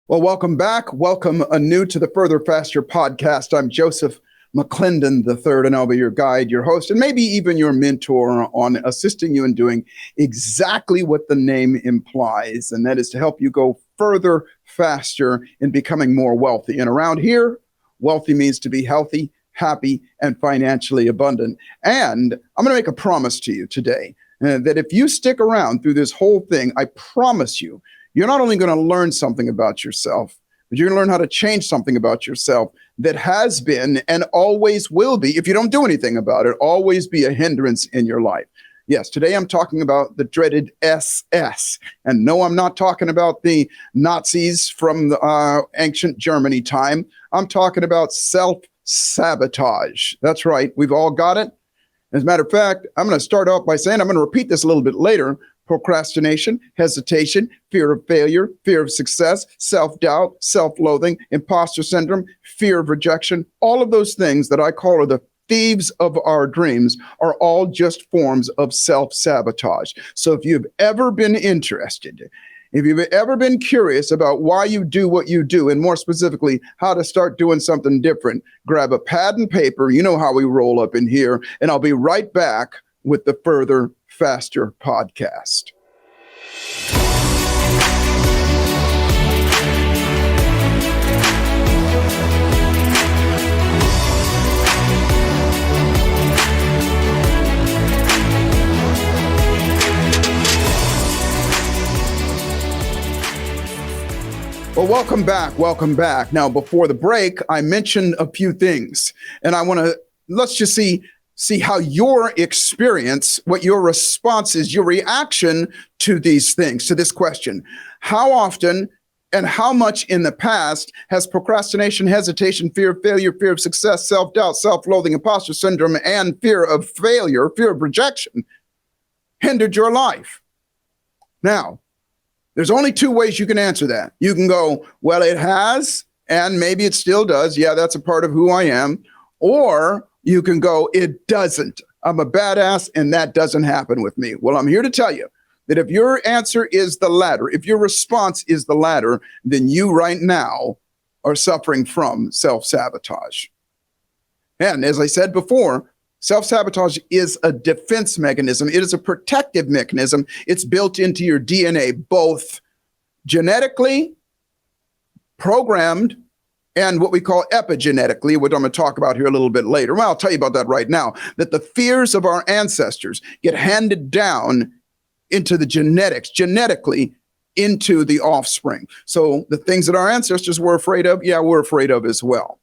Well, welcome back. Welcome anew to the Further Faster podcast. I'm Joseph McClendon III, and I'll be your guide, your host, and maybe even your mentor on assisting you in doing exactly what the name implies, and that is to help you go further, faster in becoming more wealthy. And around here, wealthy means to be healthy, happy, and financially abundant. And I'm going to make a promise to you today that if you stick around through this whole thing, I promise you, you're not only going to learn something about yourself, but you're going to learn how to change something about yourself that has been and always will be, if you don't do anything about it, always be a hindrance in your life. Yes, today I'm talking about the dreaded SS. And no, I'm not talking about the Nazis from the ancient Germany time. I'm talking about self-sabotage. That's right. We've all got it. As a matter of fact, I'm going to start off by saying, I'm going to repeat this a little bit later. Procrastination, hesitation, fear of failure, fear of success, self-doubt, self-loathing, imposter syndrome, fear of rejection, all of those things that I call are the thieves of our dreams are all just forms of self-sabotage. So if you've ever been interested, if you've ever been curious about why you do what you do, and more specifically, how to start doing something different, grab a pad and paper. You know how we roll up in here, and I'll be right back with the Further Faster podcast. Well, welcome back. Welcome back. Now, before the break, I mentioned a few things, and let's just see how your experience, what your response is, your reaction to these things, to this question. How often and how much in the past has procrastination, hesitation, fear of failure, fear of success, self-doubt, self-loathing, imposter syndrome, and fear of failure, fear of rejection hindered your life? Now, there's only two ways you can answer that. You can go, well, it has, and maybe it still does. Yeah, that's a part of who I am. Or you can go, it doesn't. I'm a badass, and that doesn't happen with me. Well, I'm here to tell you that if your answer is the latter, if your response is the latter, then you right now are suffering from self-sabotage. And as I said before, self-sabotage is a defense mechanism. It is a protective mechanism. It's built into your DNA, both genetically, programmed, and what we call epigenetically, which I'm going to talk about here a little bit later. Well, I'll tell you about that right now, that the fears of our ancestors get handed down into the genetics, genetically, into the offspring. So the things that our ancestors were afraid of, yeah, we're afraid of as well.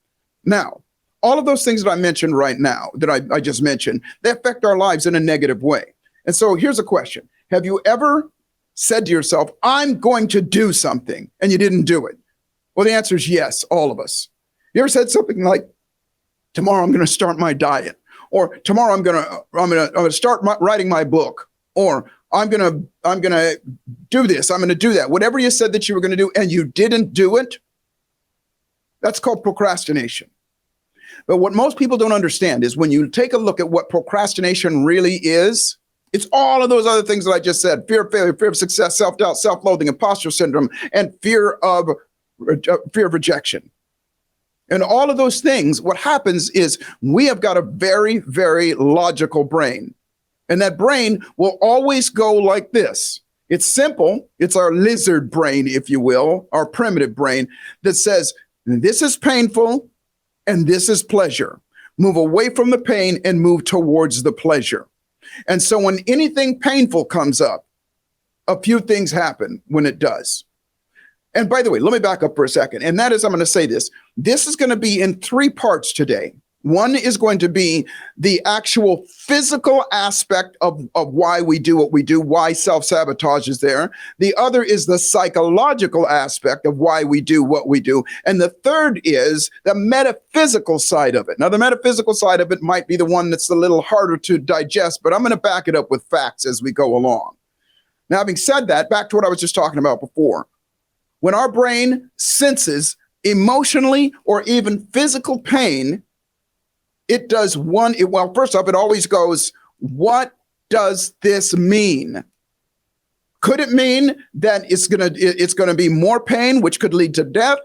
Now, all of those things that I mentioned right now, that I just mentioned, they affect our lives in a negative way. And so here's a question. Have you ever said to yourself, I'm going to do something, and you didn't do it? Well, the answer is yes, all of us. You ever said something like, tomorrow I'm going to start my diet, or tomorrow I'm going to start writing my book, or I'm going to do this, I'm going to do that. Whatever you said that you were going to do and you didn't do it, that's called procrastination. But what most people don't understand is when you take a look at what procrastination really is, it's all of those other things that I just said: fear of failure, fear of success, self-doubt, self-loathing, imposter syndrome, and fear of rejection. And all of those things, what happens is we have got a very, very logical brain. And that brain will always go like this. It's simple. It's our lizard brain, if you will, our primitive brain that says, this is painful and this is pleasure. Move away from the pain and move towards the pleasure. And so when anything painful comes up, a few things happen when it does. And by the way, let me back up for a second. And that is, I'm going to say this. This is going to be in three parts today. One is going to be the actual physical aspect of why we do what we do, why self-sabotage is there. The other is the psychological aspect of why we do what we do. And the third is the metaphysical side of it. Now, the metaphysical side of it might be the one that's a little harder to digest, but I'm going to back it up with facts as we go along. Now, having said that, back to what I was just talking about before. When our brain senses emotionally or even physical pain, it does well, first off, it always goes, what does this mean? Could it mean that it's gonna be more pain, which could lead to death?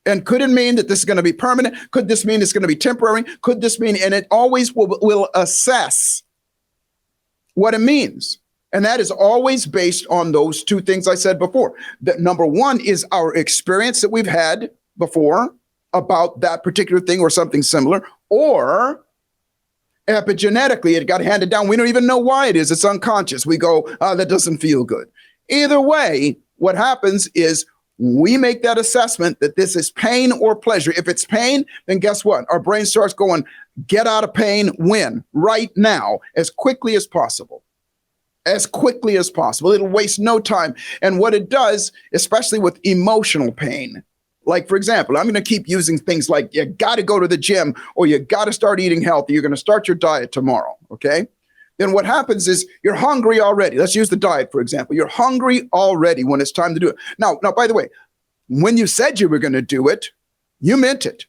And could it mean that this is going to be permanent? Could this mean it's going to be temporary? Could this mean, and it always will assess what it means. And that is always based on those two things I said before. That number one is our experience that we've had before about that particular thing or something similar, or epigenetically, it got handed down. We don't even know why it is. It's unconscious. We go, oh, that doesn't feel good. Either way, what happens is we make that assessment that this is pain or pleasure. If it's pain, then guess what? Our brain starts going, get out of pain, when? Right now, as quickly as possible. As quickly as possible. It'll waste no time. And what it does, especially with emotional pain, like, for example, I'm going to keep using things like you got to go to the gym or you got to start eating healthy. You're going to start your diet tomorrow, okay? Then what happens is you're hungry already. Let's use the diet, for example. You're hungry already when it's time to do it. Now, by the way, when you said you were going to do it, you meant it.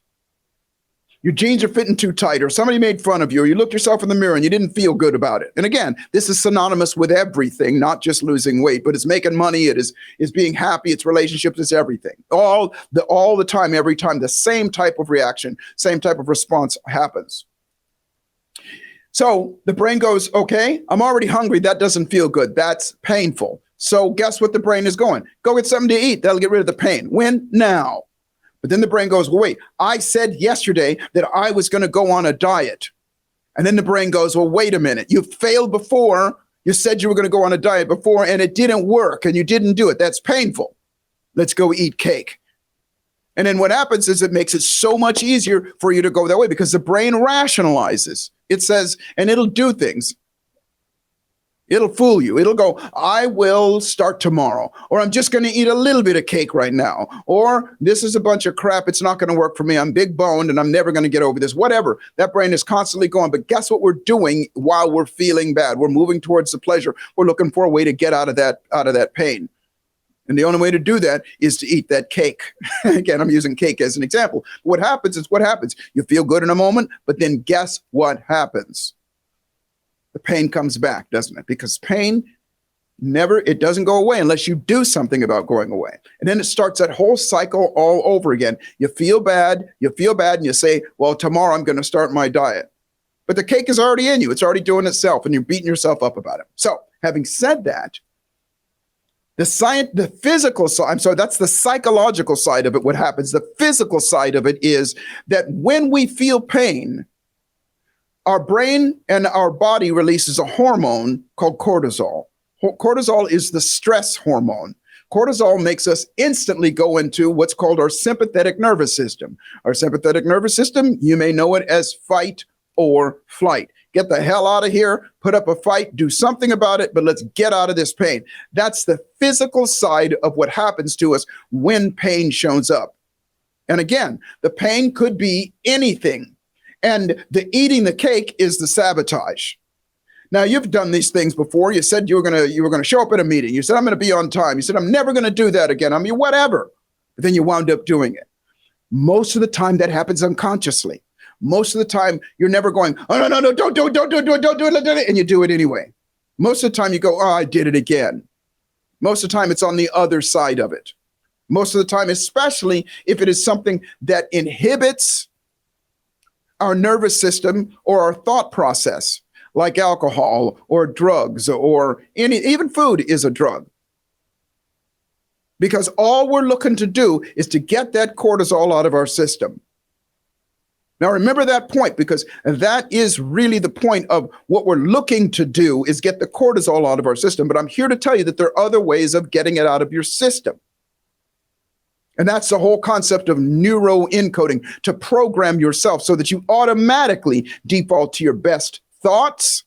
Your jeans are fitting too tight, or somebody made fun of you, or you looked yourself in the mirror and you didn't feel good about it. And again, this is synonymous with everything, not just losing weight, but it's making money, it is being happy, it's relationships, it's everything. All the time, every time, the same type of reaction, same type of response happens. So the brain goes, okay, I'm already hungry. That doesn't feel good. That's painful. So guess what the brain is going? Go get something to eat. That'll get rid of the pain. When? Now. But then the brain goes, well, wait, I said yesterday that I was going to go on a diet. And then the brain goes, well, wait a minute. You failed before. You said you were going to go on a diet before and it didn't work and you didn't do it. That's painful. Let's go eat cake. And then what happens is it makes it so much easier for you to go that way because the brain rationalizes. It says, and it'll do things. It'll fool you. It'll go, I will start tomorrow, or I'm just going to eat a little bit of cake right now, or this is a bunch of crap. It's not going to work for me. I'm big boned and I'm never going to get over this, whatever. That brain is constantly going. But guess what we're doing while we're feeling bad? We're moving towards the pleasure. We're looking for a way to get out of that pain. And the only way to do that is to eat that cake. Again, I'm using cake as an example. What happens is what happens. You feel good in a moment, but then guess what happens? The pain comes back, doesn't it? Because pain it doesn't go away unless you do something about going away. And then it starts that whole cycle all over again. You feel bad, and you say, well, tomorrow I'm going to start my diet. But the cake is already in you. It's already doing itself, and you're beating yourself up about it. So having said that, the physical side, so that's the psychological side of it, what happens. The physical side of it is that when we feel pain, our brain and our body releases a hormone called cortisol. Cortisol is the stress hormone. Cortisol makes us instantly go into what's called our sympathetic nervous system. Our sympathetic nervous system, you may know it as fight or flight. Get the hell out of here, put up a fight, do something about it, but let's get out of this pain. That's the physical side of what happens to us when pain shows up. And again, the pain could be anything. And the eating the cake is the sabotage. Now, you've done these things before. You said you were going to show up at a meeting. You said, I'm going to be on time. You said, I'm never going to do that again. I mean, whatever. But then you wound up doing it. Most of the time that happens unconsciously. Most of the time you're never going, oh, no, don't do it. And you do it anyway. Most of the time you go, oh, I did it again. Most of the time it's on the other side of it. Most of the time, especially if it is something that inhibits our nervous system or our thought process, like alcohol or drugs or even food is a drug. Because all we're looking to do is to get that cortisol out of our system. Now, remember that point, because that is really the point of what we're looking to do is get the cortisol out of our system. But I'm here to tell you that there are other ways of getting it out of your system. And that's the whole concept of neuroencoding, to program yourself so that you automatically default to your best thoughts,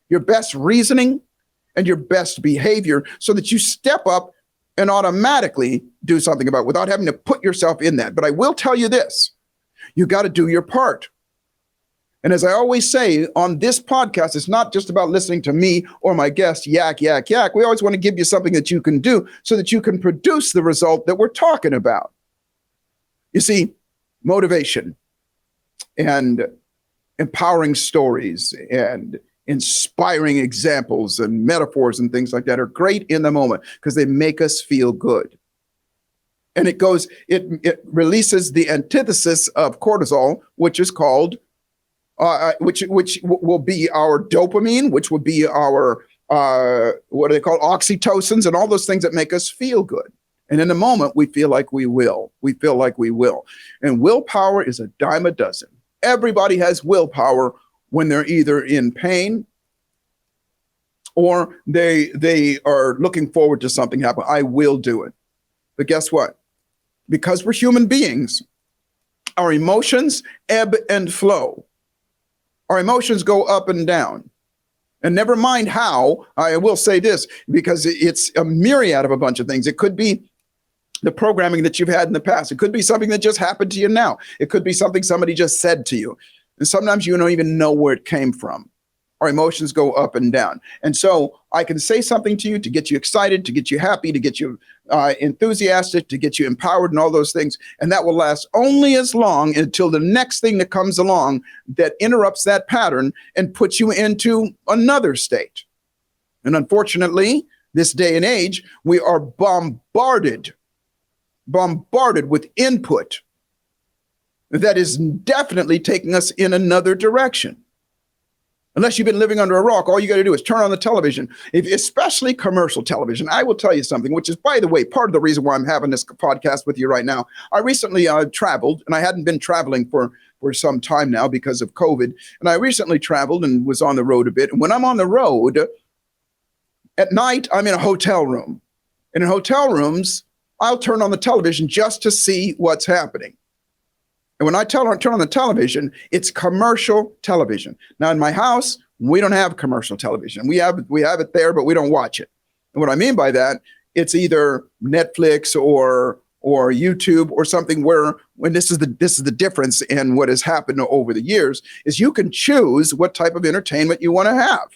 your best reasoning, and your best behavior so that you step up and automatically do something about it without having to put yourself in that. But I will tell you this. You got to do your part. And as I always say on this podcast, it's not just about listening to me or my guest yak. We always want to give you something that you can do so that you can produce the result that we're talking about. You see, motivation and empowering stories and inspiring examples and metaphors and things like that are great in the moment because they make us feel good. And it releases the antithesis of cortisol, which is called, which will be our dopamine, which will be our, what are they called? Oxytocins and all those things that make us feel good. And in a moment, we feel like we will. We feel like we will. And willpower is a dime a dozen. Everybody has willpower when they're either in pain or they are looking forward to something happen. I will do it. But guess what? Because we're human beings, our emotions ebb and flow. Our emotions go up and down. And never mind how, I will say this, because it's a myriad of a bunch of things. It could be the programming that you've had in the past. It could be something that just happened to you now. It could be something somebody just said to you. And sometimes you don't even know where it came from. Our emotions go up and down. And so I can say something to you to get you excited, to get you happy, to get you enthusiastic, to get you empowered and all those things. And that will last only as long until the next thing that comes along that interrupts that pattern and puts you into another state. And unfortunately, this day and age, we are bombarded with input that is definitely taking us in another direction. Unless you've been living under a rock, all you got to do is turn on the television, especially commercial television. I will tell you something, which is, by the way, part of the reason why I'm having this podcast with you right now. I recently traveled, and I hadn't been traveling for some time now because of COVID. And I recently traveled and was on the road a bit. And when I'm on the road, at night, I'm in a hotel room. And in hotel rooms, I'll turn on the television just to see what's happening. And when I turn on the television, it's commercial television. Now, in my house, we don't have commercial television. We have it there, but we don't watch it. And what I mean by that, it's either Netflix or YouTube or something where, when this is the difference in what has happened over the years, is you can choose what type of entertainment you want to have.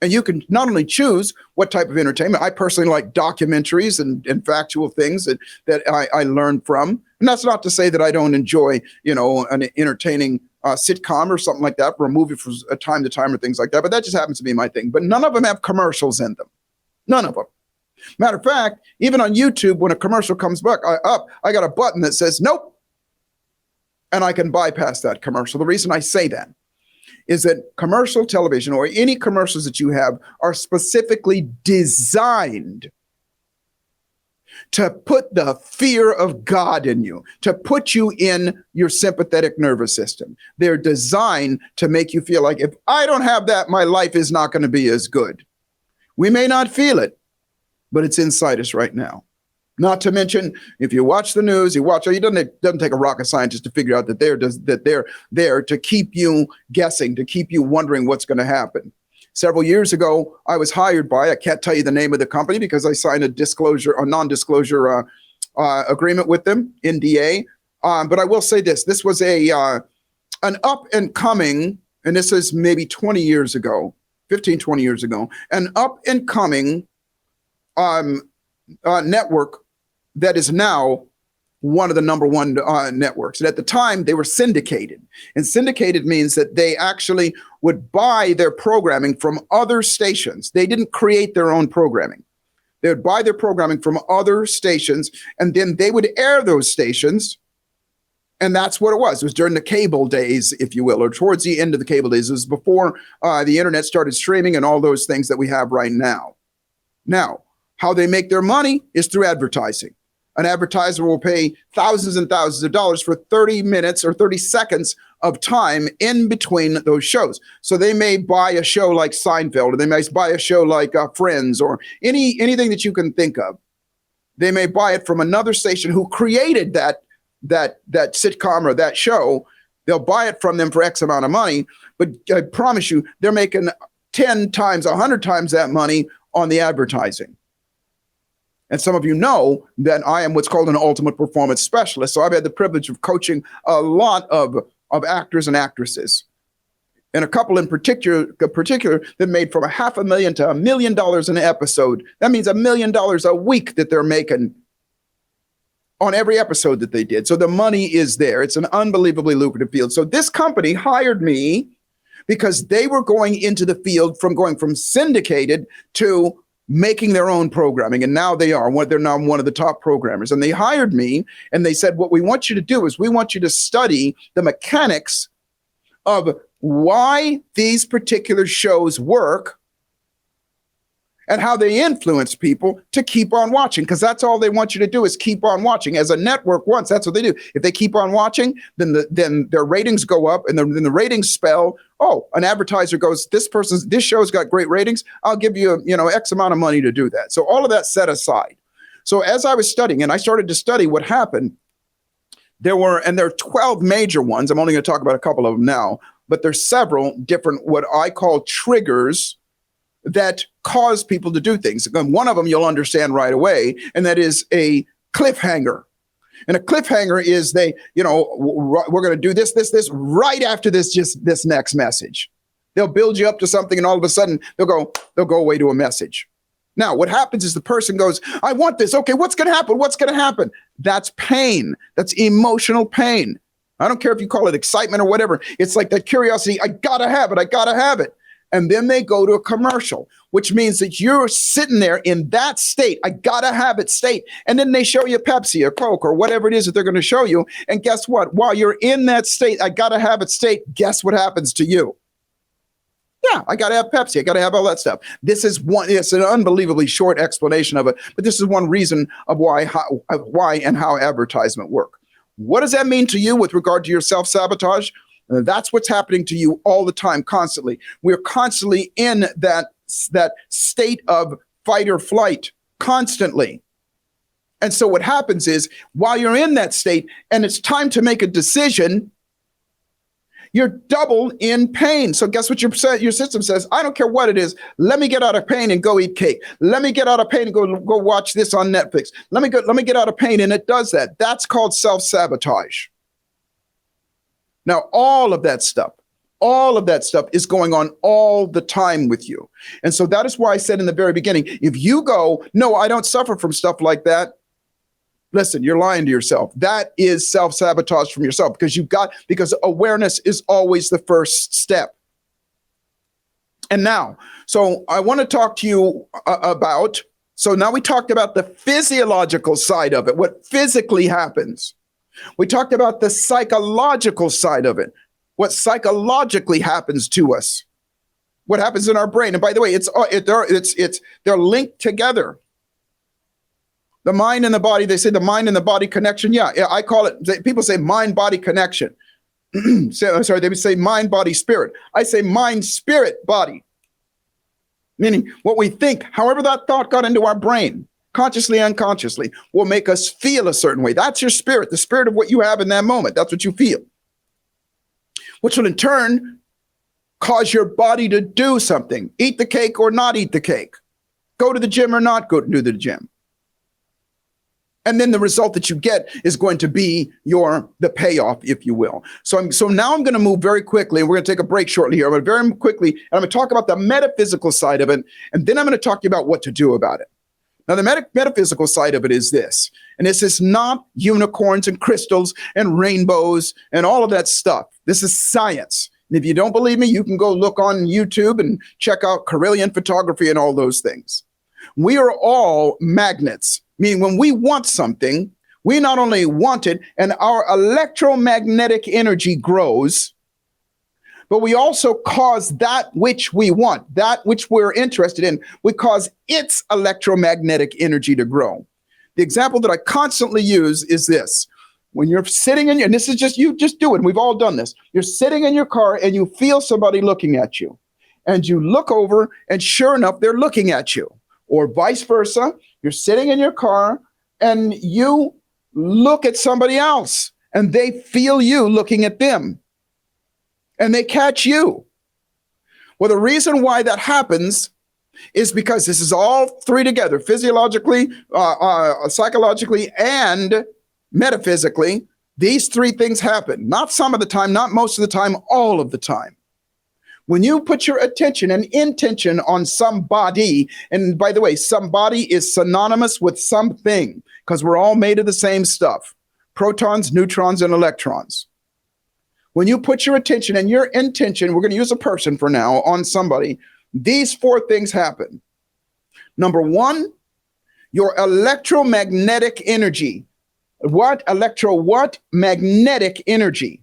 And you can not only choose what type of entertainment. I personally like documentaries and factual things that I learn from. And that's not to say that I don't enjoy, an entertaining sitcom or something like that, or a movie from time to time or things like that. But that just happens to be my thing. But none of them have commercials in them. None of them. Matter of fact, even on YouTube, when a commercial comes back up, I got a button that says, nope. And I can bypass that commercial. The reason I say that is that commercial television or any commercials that you have are specifically designed to put the fear of God in you, to put you in your sympathetic nervous system. They're designed to make you feel like, if I don't have that, my life is not going to be as good. We may not feel it, but it's inside us right now. Not to mention, if you watch the news, it doesn't take a rocket scientist to figure out that they're there to keep you guessing, to keep you wondering what's going to happen. Several years ago, I was hired by, I can't tell you the name of the company because I signed a non-disclosure agreement with them, NDA. But I will say this was an up and coming, and this is maybe 20 years ago, 15, 20 years ago, an up and coming network that is now one of the number one networks. And at the time, they were syndicated. And syndicated means that they actually would buy their programming from other stations. They didn't create their own programming. They would buy their programming from other stations, and then they would air those stations. And that's what it was. It was during the cable days, if you will, or towards the end of the cable days. It was before the internet started streaming and all those things that we have right now. Now, how they make their money is through advertising. An advertiser will pay thousands and thousands of dollars for 30 minutes or 30 seconds of time in between those shows. So they may buy a show like Seinfeld, or they may buy a show like Friends, or anything that you can think of. They may buy it from another station who created that sitcom or that show. They'll buy it from them for X amount of money, but I promise you, they're making 10 times, 100 times that money on the advertising. And some of you know that I am what's called an ultimate performance specialist. So I've had the privilege of coaching a lot of actors and actresses. And a couple in particular that made from $500,000 to $1 million an episode. That means $1 million a week that they're making on every episode that they did. So the money is there. It's an unbelievably lucrative field. So this company hired me because they were going into the field from going from syndicated to making their own programming. And now they're now one of the top programmers. And they hired me and they said, what we want you to do is we want you to study the mechanics of why these particular shows work and how they influence people to keep on watching, because that's all they want you to do is keep on watching. As a network wants, that's what they do. If they keep on watching, then their ratings go up, and then the ratings spell, oh, an advertiser goes, this show's got great ratings, I'll give you, X amount of money to do that. So all of that set aside. So as I was studying, and I started to study what happened, there are 12 major ones. I'm only going to talk about a couple of them now, but there's several different, what I call triggers, that cause people to do things. And one of them you'll understand right away, and that is a cliffhanger. And a cliffhanger is we're going to do this right after this next message. They'll build you up to something, and all of a sudden they'll go away to a message. Now, what happens is the person goes, I want this. Okay, what's going to happen? What's going to happen? That's pain. That's emotional pain. I don't care if you call it excitement or whatever. It's like that curiosity. I got to have it. I got to have it. And then they go to a commercial, which means that you're sitting there in that state, I gotta have it state. And then they show you Pepsi or Coke or whatever it is that they're going to show you. And guess what? While you're in that state, I gotta have it state, guess what happens to you? Yeah, I gotta have Pepsi. I gotta have all that stuff. It's an unbelievably short explanation of it, but this is one reason of why and how advertisement work. What does that mean to you with regard to your self-sabotage? That's what's happening to you all the time, constantly. We're constantly in that state of fight or flight, constantly. And so what happens is, while you're in that state and it's time to make a decision, you're double in pain. So guess what your system says? I don't care what it is. Let me get out of pain and go eat cake. Let me get out of pain and go watch this on Netflix. Let me get out of pain. And it does that. That's called self-sabotage. Now, all of that stuff is going on all the time with you. And so that is why I said in the very beginning, if you go, no, I don't suffer from stuff like that, listen, you're lying to yourself. That is self-sabotage from yourself, because awareness is always the first step. And now, so I want to talk to you so now we talked about the physiological side of it, what physically happens. We talked about the psychological side of it, what psychologically happens to us, what happens in our brain. And by the way, they're linked together. The mind and the body, they say the mind and the body connection. Yeah, I call it, people say mind-body connection. They would say mind, body, spirit. I say mind, spirit, body. Meaning what we think, however that thought got into our brain, consciously, unconsciously, will make us feel a certain way. That's your spirit, the spirit of what you have in that moment. That's what you feel, which will in turn cause your body to do something. Eat the cake or not eat the cake. Go to the gym or not go to the gym. And then the result that you get is going to be the payoff, if you will. So now I'm going to move very quickly, and we're going to take a break shortly here. I'm going to very quickly, and I'm going to talk about the metaphysical side of it, and then I'm going to talk to you about what to do about it. Now, the metaphysical side of it is this, and this is not unicorns and crystals and rainbows and all of that stuff. This is science. And if you don't believe me, you can go look on YouTube and check out Carillion photography and all those things. We are all magnets, meaning when we want something, we not only want it, and our electromagnetic energy grows, but we also cause that which we want, that which we're interested in, we cause its electromagnetic energy to grow. The example that I constantly use is this. When you're sitting and this is just, you just do it, and we've all done this. You're sitting in your car and you feel somebody looking at you, and you look over and sure enough, they're looking at you. Or vice versa, you're sitting in your car and you look at somebody else and they feel you looking at them and they catch you. Well, the reason why that happens is because this is all three together, physiologically, psychologically, and metaphysically. These three things happen, not some of the time, not most of the time, all of the time. When you put your attention and intention on somebody, and by the way, somebody is synonymous with something, because we're all made of the same stuff: protons, neutrons, and electrons. When you put your attention and your intention, we're going to use a person for now, on somebody, these 4 things happen. Number 1, your electromagnetic energy. What magnetic energy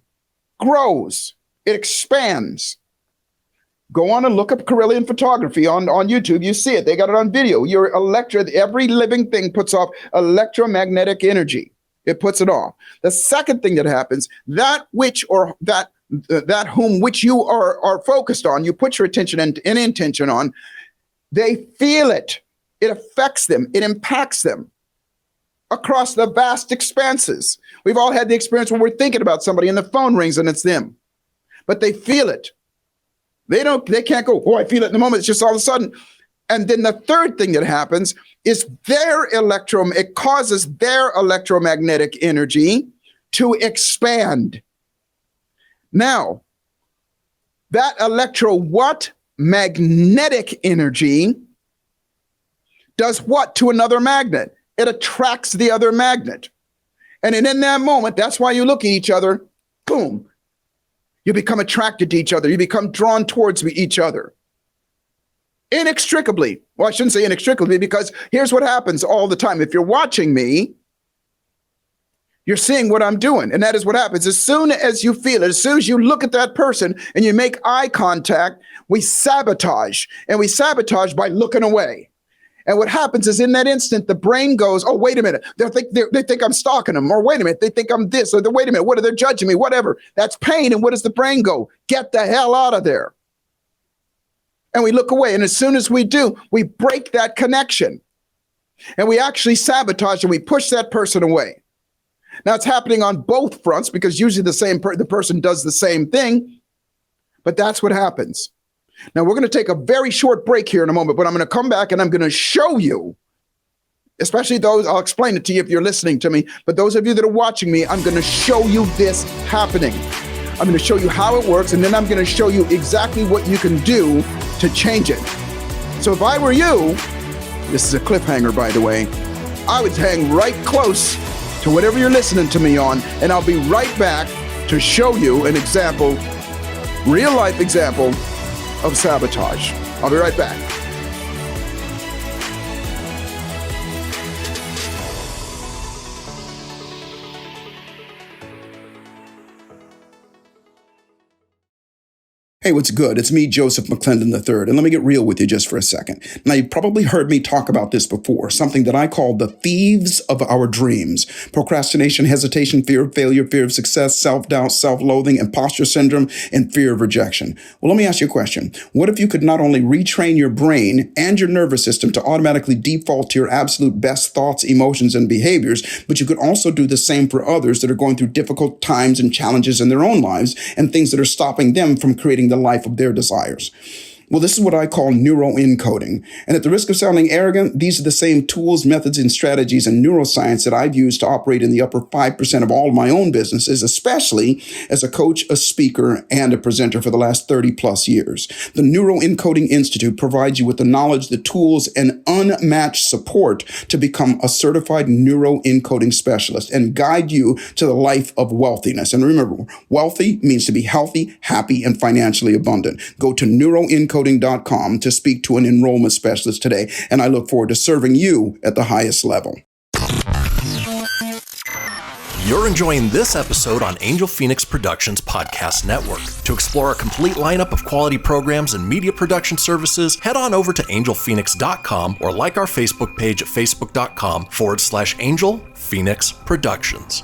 grows. It expands. Go on and look up Carillion photography on YouTube. You see it. They got it on video. Every living thing puts off electromagnetic energy. It puts it off. The second thing that happens, that which you are focused on, you put your attention and intention on, they feel it. It affects them. It impacts them across the vast expanses. We've all had the experience when we're thinking about somebody and the phone rings and it's them, but they feel it. They can't go, oh, I feel it in the moment. It's just all of a sudden. And then the third thing that happens is it causes their electromagnetic energy to expand. Now, that magnetic energy does what to another magnet? It attracts the other magnet. And in that moment, that's why you look at each other, boom, you become attracted to each other. You become drawn towards each other. Inextricably. Well, I shouldn't say inextricably, because here's what happens all the time. If you're watching me, you're seeing what I'm doing. And that is what happens. As soon as you feel it, as soon as you look at that person and you make eye contact, we sabotage. And we sabotage by looking away. And what happens is in that instant, the brain goes, oh, wait a minute. They think I'm stalking them. Or wait a minute, they think I'm this. Or wait a minute, what are they judging me? Whatever. That's pain. And what does the brain go? Get the hell out of there. And we look away. And as soon as we do, we break that connection. And we actually sabotage and we push that person away. Now, it's happening on both fronts because usually the person does the same thing. But that's what happens. Now, we're going to take a very short break here in a moment, but I'm going to come back and I'm going to show you, especially those, I'll explain it to you if you're listening to me, but those of you that are watching me, I'm going to show you this happening. I'm going to show you how it works, and then I'm going to show you exactly what you can do to change it. So if I were you, this is a cliffhanger, by the way, I would hang right close to whatever you're listening to me on, and I'll be right back to show you an example, real life example of sabotage. I'll be right back. Hey, what's good? It's me, Joseph McClendon III, and let me get real with you just for a second. Now, you've probably heard me talk about this before, something that I call the thieves of our dreams. Procrastination, hesitation, fear of failure, fear of success, self-doubt, self-loathing, imposter syndrome, and fear of rejection. Well, let me ask you a question. What if you could not only retrain your brain and your nervous system to automatically default to your absolute best thoughts, emotions, and behaviors, but you could also do the same for others that are going through difficult times and challenges in their own lives and things that are stopping them from creating the life of their desires? Well, this is what I call neuroencoding. And at the risk of sounding arrogant, these are the same tools, methods, and strategies in neuroscience that I've used to operate in the upper 5% of all of my own businesses, especially as a coach, a speaker, and a presenter for the last 30 plus years. The Neuroencoding Institute provides you with the knowledge, the tools, and unmatched support to become a certified neuroencoding specialist and guide you to the life of wealthiness. And remember, wealthy means to be healthy, happy, and financially abundant. Go to neuroencoding.com to speak to an enrollment specialist today, and I look forward to serving you at the highest level. You're enjoying this episode on Angel Phoenix Productions Podcast Network. To explore a complete lineup of quality programs and media production services, head on over to angelphoenix.com or like our Facebook page at facebook.com/Angel Phoenix Productions.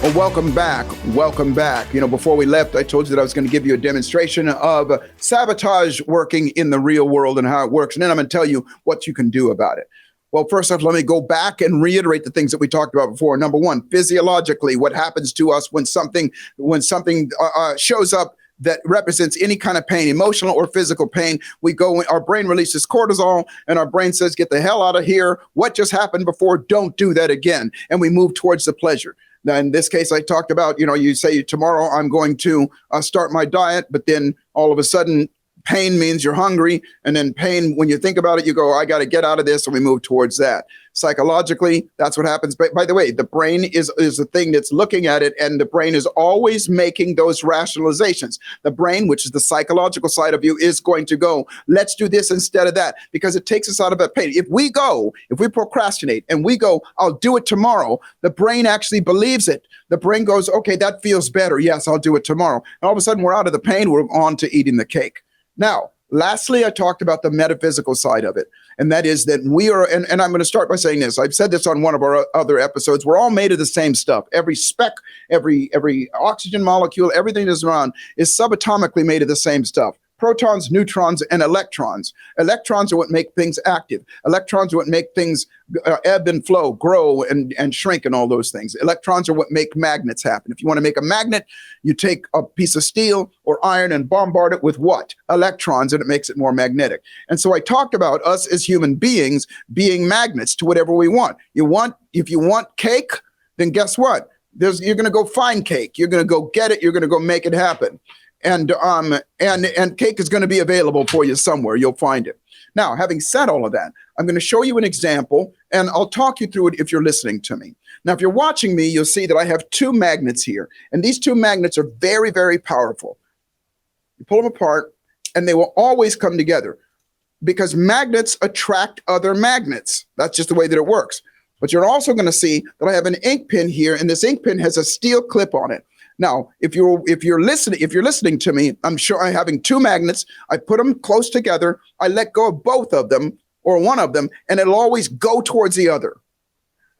Well, welcome back. Welcome back. Before we left, I told you that I was going to give you a demonstration of sabotage working in the real world and how it works. And then I'm going to tell you what you can do about it. Well, first off, let me go back and reiterate the things that we talked about before. Number one, physiologically, what happens to us when something shows up that represents any kind of pain, emotional or physical pain. Our brain releases cortisol, and our brain says, get the hell out of here. What just happened before? Don't do that again. And we move towards the pleasure. Now, in this case, I talked about, you say tomorrow I'm going to start my diet, but then all of a sudden Pain means you're hungry. And then pain, when you think about it, you go, I got to get out of this. And we move towards that. Psychologically, that's what happens. But by the way, the brain is the thing that's looking at it. And the brain is always making those rationalizations. The brain, which is the psychological side of you, is going to go, let's do this instead of that, because it takes us out of that pain. If we procrastinate and we go, I'll do it tomorrow, the brain actually believes it. The brain goes, okay, that feels better. Yes, I'll do it tomorrow. And all of a sudden we're out of the pain. We're on to eating the cake. Now, lastly, I talked about the metaphysical side of it. And that is that we are, and I'm going to start by saying this. I've said this on one of our other episodes. We're all made of the same stuff. Every speck, every oxygen molecule, everything that's around is subatomically made of the same stuff. Protons, neutrons, and electrons. Electrons are what make things active. Electrons are what make things ebb and flow, grow and shrink, and all those things. Electrons are what make magnets happen. If you want to make a magnet, you take a piece of steel or iron and bombard it with what? Electrons, and it makes it more magnetic. And so I talked about us as human beings being magnets to whatever we want. If you want cake, then guess what? You're going to go find cake. You're going to go get it. You're going to go make it happen. And cake is going to be available for you somewhere. You'll find it. Now, having said all of that, I'm going to show you an example, and I'll talk you through it if you're listening to me. Now, if you're watching me, you'll see that I have two magnets here, and these two magnets are very, very powerful. You pull them apart, and they will always come together because magnets attract other magnets. That's just the way that it works. But you're also going to see that I have an ink pen here, and this ink pen has a steel clip on it. Now, if you're listening to me, I'm sure I'm having two magnets. I put them close together. I let go of both of them or one of them, and it'll always go towards the other.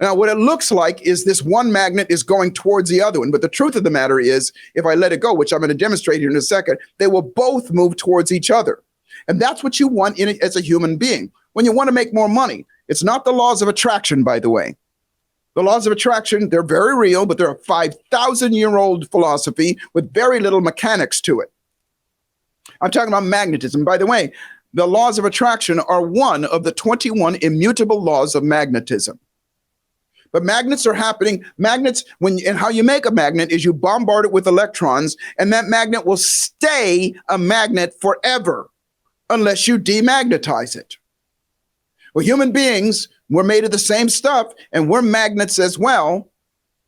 Now, what it looks like is this one magnet is going towards the other one. But the truth of the matter is, if I let it go, which I'm going to demonstrate here in a second, they will both move towards each other. And that's what you want as a human being. When you want to make more money, it's not the laws of attraction, by the way. The laws of attraction, they're very real, but they're a 5,000-year-old philosophy with very little mechanics to it. I'm talking about magnetism. By the way, the laws of attraction are one of the 21 immutable laws of magnetism. But magnets are happening. Magnets, and how you make a magnet is you bombard it with electrons, and that magnet will stay a magnet forever unless you demagnetize it. Well, human beings, we're made of the same stuff, and we're magnets as well,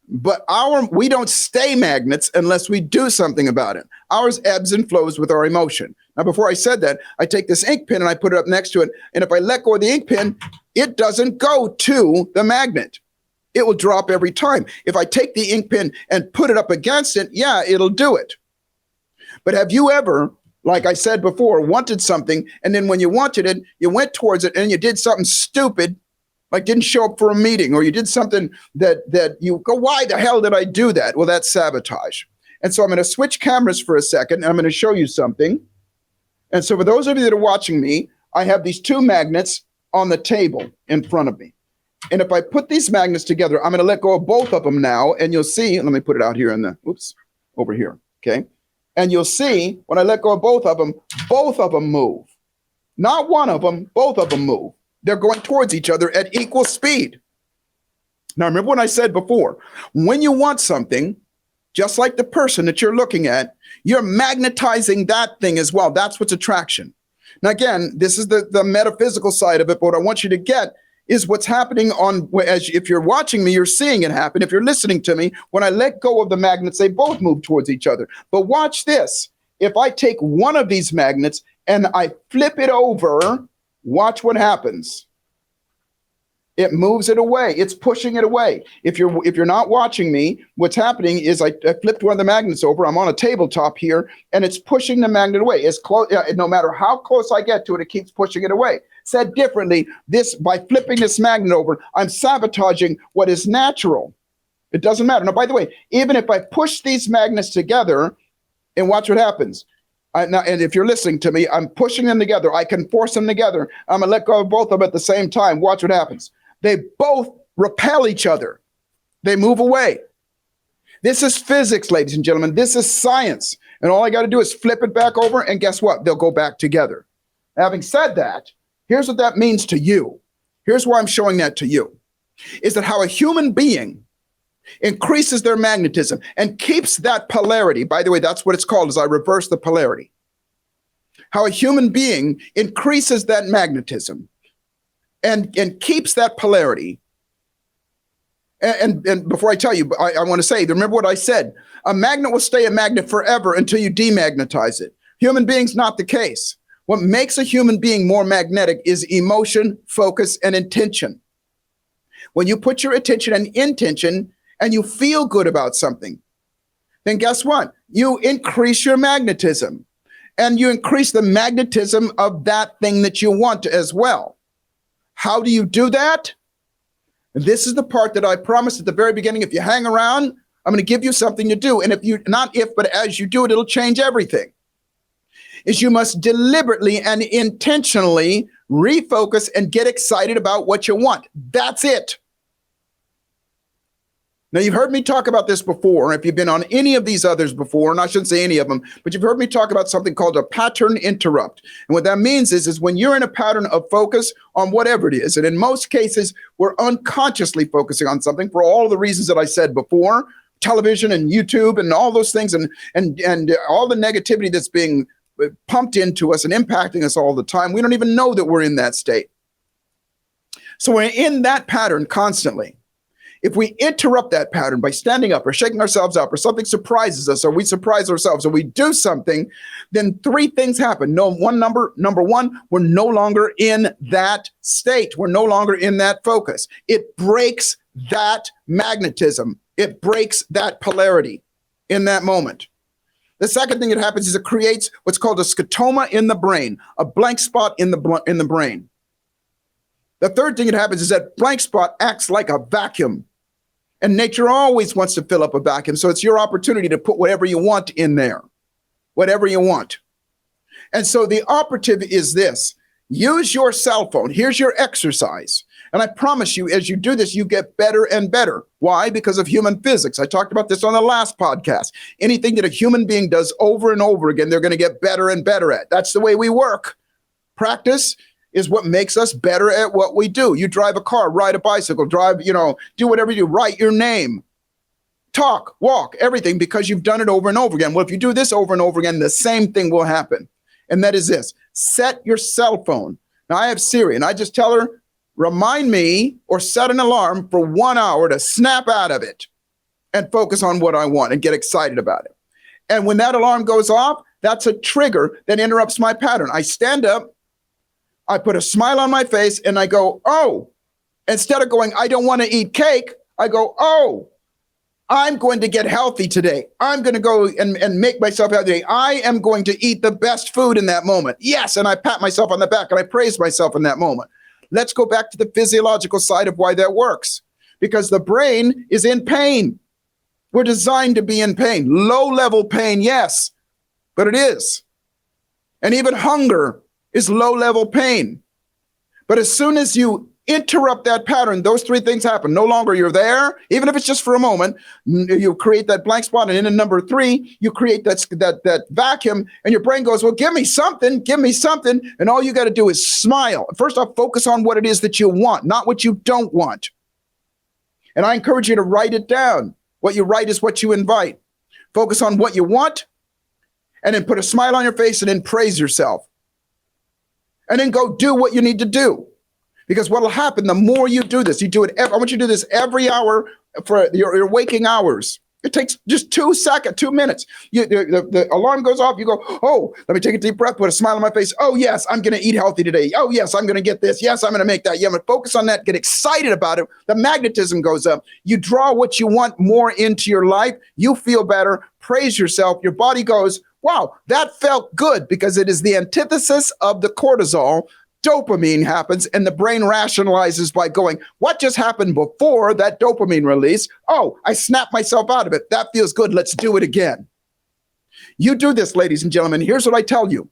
but we don't stay magnets unless we do something about it. Ours ebbs and flows with our emotion. Now, before I said that, I take this ink pen and I put it up next to it, and if I let go of the ink pen, it doesn't go to the magnet. It will drop every time. If I take the ink pen and put it up against it, yeah, it'll do it. But have you ever, like I said before, wanted something, and then when you wanted it, you went towards it and you did something stupid, like didn't show up for a meeting, or you did something that you go, why the hell did I do that? Well, that's sabotage. And so I'm going to switch cameras for a second, and I'm going to show you something. And so for those of you that are watching me, I have these two magnets on the table in front of me. And if I put these magnets together, I'm going to let go of both of them now, and you'll see, let me put it out here over here, okay? And you'll see when I let go of both of them move. Not one of them, both of them move. They're going towards each other at equal speed. Now, remember what I said before. When you want something, just like the person that you're looking at, you're magnetizing that thing as well. That's what's attraction. Now, again, this is the metaphysical side of it, but what I want you to get is what's happening if you're watching me, you're seeing it happen. If you're listening to me, when I let go of the magnets, they both move towards each other. But watch this. If I take one of these magnets and I flip it over, watch what happens. It moves it away. It's pushing it away. If you're not watching me, what's happening is I flipped one of the magnets over. I'm on a tabletop here, and it's pushing the magnet away. It's close. No matter how close I get to it, it keeps pushing it away. Said differently, by flipping this magnet over, I'm sabotaging what is natural. It doesn't matter. Now, by the way, even if I push these magnets together, and watch what happens. And if you're listening to me, I'm pushing them together. I can force them together. I'm going to let go of both of them at the same time. Watch what happens. They both repel each other. They move away. This is physics, ladies and gentlemen. This is science. And all I got to do is flip it back over, and guess what? They'll go back together. Having said that, here's what that means to you. Here's why I'm showing that to you. Is that how a human being increases their magnetism and keeps that polarity. By the way, that's what it's called, is I reverse the polarity. how a human being increases that magnetism and keeps that polarity. And before I tell you, I want to say, remember what I said. A magnet will stay a magnet forever until you demagnetize it. Human beings, not the case. What makes a human being more magnetic is emotion, focus, and intention. When you put your attention and intention and you feel good about something, then guess what? You increase your magnetism and you increase the magnetism of that thing that you want as well. How do you do that? This is the part that I promised at the very beginning. If you hang around, I'm going to give you something to do. And if you, not if, but as you do it, it'll change everything. Is you must deliberately and intentionally refocus and get excited about what you want. That's it. Now, you've heard me talk about this before. If you've been on any of these others before, and I shouldn't say any of them, but you've heard me talk about something called a pattern interrupt. And what that means is when you're in a pattern of focus on whatever it is, and in most cases, we're unconsciously focusing on something for all the reasons that I said before, television and YouTube and all those things, and all the negativity that's being pumped into us and impacting us all the time. We don't even know that we're in that state. So we're in that pattern constantly. If we interrupt that pattern by standing up or shaking ourselves up or something surprises us or we surprise ourselves or we do something, then three things happen. Number one, we're no longer in that state. We're no longer in that focus. It breaks that magnetism. It breaks that polarity in that moment. The second thing that happens is it creates what's called a scotoma in the brain, a blank spot in the brain. The third thing that happens is that blank spot acts like a vacuum. And nature always wants to fill up a vacuum. So it's your opportunity to put whatever you want in there, whatever you want. And so the operative is this. Use your cell phone. Here's your exercise. And I promise you, as you do this, you get better and better. Why? Because of human physics. I talked about this on the last podcast. Anything that a human being does over and over again, they're going to get better and better at. That's the way we work. Practice is what makes us better at what we do. You drive a car, ride a bicycle, do whatever you do, write your name, talk, walk, everything, because you've done it over and over again. Well, if you do this over and over again, the same thing will happen. And that is this: set your cell phone. Now I have Siri and I just tell her, remind me or set an alarm for 1 hour to snap out of it and focus on what I want and get excited about it. And when that alarm goes off, that's a trigger that interrupts my pattern. I stand up, I put a smile on my face and I go, oh, instead of going, I don't want to eat cake, I go, oh, I'm going to get healthy today. I'm going to go and make myself healthy. I am going to eat the best food in that moment. Yes. And I pat myself on the back and I praise myself in that moment. Let's go back to the physiological side of why that works. Because the brain is in pain. We're designed to be in pain. Low level pain, yes, but it is. And even hunger is low-level pain. But as soon as you interrupt that pattern, those three things happen. No longer you're there, even if it's just for a moment, you create that blank spot. And in number three, you create that vacuum and your brain goes, well, give me something. And all you got to do is smile. First off, focus on what it is that you want, not what you don't want. And I encourage you to write it down. What you write is what you invite. Focus on what you want and then put a smile on your face and then praise yourself. And then go do what you need to do. Because what will happen, the more you do this, I want you to do this every hour for your waking hours. It takes just 2 minutes. The alarm goes off, you go, oh, let me take a deep breath, put a smile on my face. Oh, yes, I'm going to eat healthy today. Oh, yes, I'm going to get this. Yes, I'm going to make that. Yeah, I'm going to focus on that, get excited about it. The magnetism goes up. You draw what you want more into your life. You feel better. Praise yourself. Your body goes, wow, that felt good, because it is the antithesis of the cortisol. Dopamine happens and the brain rationalizes by going, what just happened before that dopamine release? Oh, I snapped myself out of it. That feels good. Let's do it again. You do this, ladies and gentlemen. Here's what I tell you.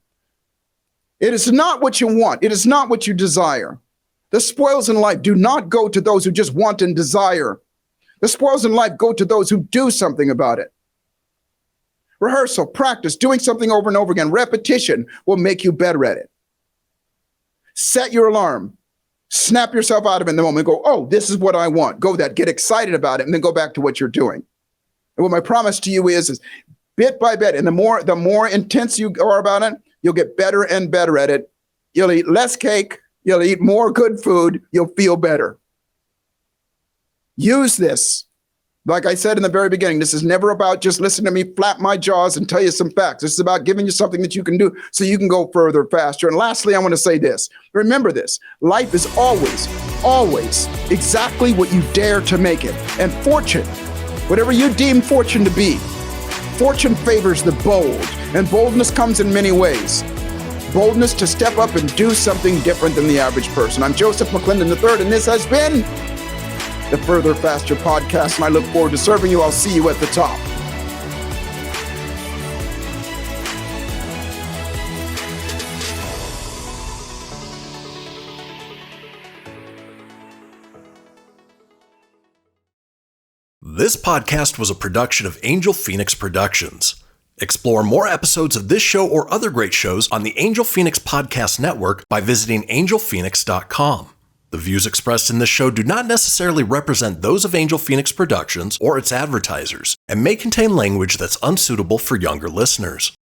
It is not what you want. It is not what you desire. The spoils in life do not go to those who just want and desire. The spoils in life go to those who do something about it. Rehearsal, practice, doing something over and over again. Repetition will make you better at it. Set your alarm. Snap yourself out of it in the moment. Go, oh, this is what I want. Go that. Get excited about it, and then go back to what you're doing. And what my promise to you is bit by bit, and the more intense you are about it, You'll get better and better at it. You'll eat less cake. You'll eat more good food. You'll feel better. Use this. Like I said in the very beginning, this is never about just listen to me flap my jaws and tell you some facts. This is about giving you something that you can do so you can go further, faster. And lastly, I want to say this. Remember this. Life is always, always exactly what you dare to make it. And fortune, whatever you deem fortune to be, fortune favors the bold. And boldness comes in many ways. Boldness to step up and do something different than the average person. I'm Joseph McClendon III, and this has been the Further Faster podcast, and I look forward to serving you. I'll see you at the top. This podcast was a production of Angel Phoenix Productions. Explore more episodes of this show or other great shows on the Angel Phoenix Podcast Network by visiting angelphoenix.com. The views expressed in this show do not necessarily represent those of Angel Phoenix Productions or its advertisers and may contain language that's unsuitable for younger listeners.